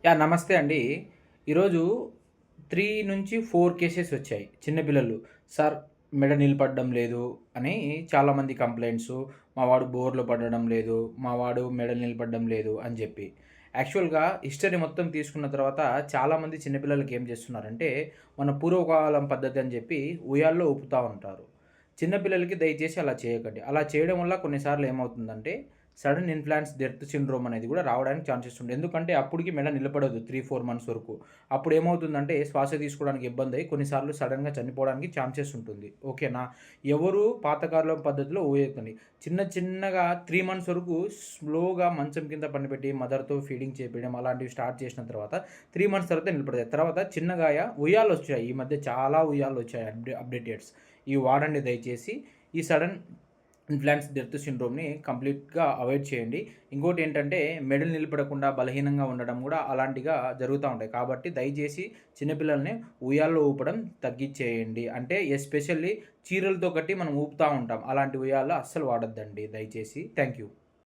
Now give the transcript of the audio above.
నమస్తే అండి. ఈరోజు 3-4 కేసెస్ వచ్చాయి. చిన్న పిల్లలు సార్ మెడ నిలబడడం లేదు అని చాలామంది కంప్లెయింట్సు. మా వాడు బోర్‌లో పడడం లేదు, మా వాడు మెడ నిలబడడం లేదు అని జెప్పి. యాక్చువల్‌గా హిస్టరీ మొత్తం తీసుకున్న తర్వాత చాలామంది చిన్న పిల్లలకి ఏం చేస్తున్నారంటే, మన పూర్వకాలం పద్ధతి అని జెప్పి ఉయ్యాల్లో ఊపుతా ఉంటారు. చిన్న పిల్లలకి దయచేసి అలా చేయకండి. అలా చేయడం వల్ల కొన్నిసార్లు ఏమవుతుందంటే సడెన్ ఇన్‌ఫ్లాన్స్ డెత్ సిండ్రోమ్ అనేది కూడా రావడానికి ఛాన్సెస్ ఉంటాయి. ఎందుకంటే అప్పటికి మెడ నిలబడదు 3-4 మంత్స్ వరకు. అప్పుడేమవుతుందంటే శ్వాస తీసుకోవడానికి ఇబ్బందయ్యి కొన్నిసార్లు సడెన్‌గా చనిపోవడానికి ఛాన్సెస్ ఉంటుంది. ఓకేనా? ఎవరు పాతకాలం పద్ధతిలో ఊయకండి. చిన్నగా 3 మంత్స్ వరకు స్లోగా మంచం కింద పండబెట్టి మదర్‌తో ఫీడింగ్ చేపియడం అలాంటివి స్టార్ట్ చేసిన తర్వాత 3 మంత్స్ తర్వాత నిలబడతాయి. తర్వాత చిన్నగాయ ఉయ్యాలొచ్చాయి. ఈ మధ్య చాలా ఉయ్యాలొచ్చాయి అప్డేటెడ్స్. ఇవి వాడండి దయచేసి. ఈ సడెన్ ఇన్‌ఫ్లాన్స్ డెత్ సిండ్రోమ్‌ని కంప్లీట్‌గా అవాయిడ్ చేయండి. ఇంకోటేంటంటే మెడలు నిలబడకుండా బలహీనంగా ఉండడం గూడా అలాంటిగా జరుగుతా ఉంటాయి. కాబట్టి దయచేసి చిన్న పిల్లల్ని ఉయ్యాల్లో ఊపడం తగ్గిచ్చేయండి. అంటే ఎస్పెషల్లీ చీరలతో కట్టి మనం ఊపుతా ఉంటాం. అలాంటి ఉయ్యాల అస్సలు వాడొద్దండి దయచేసి. Thank you.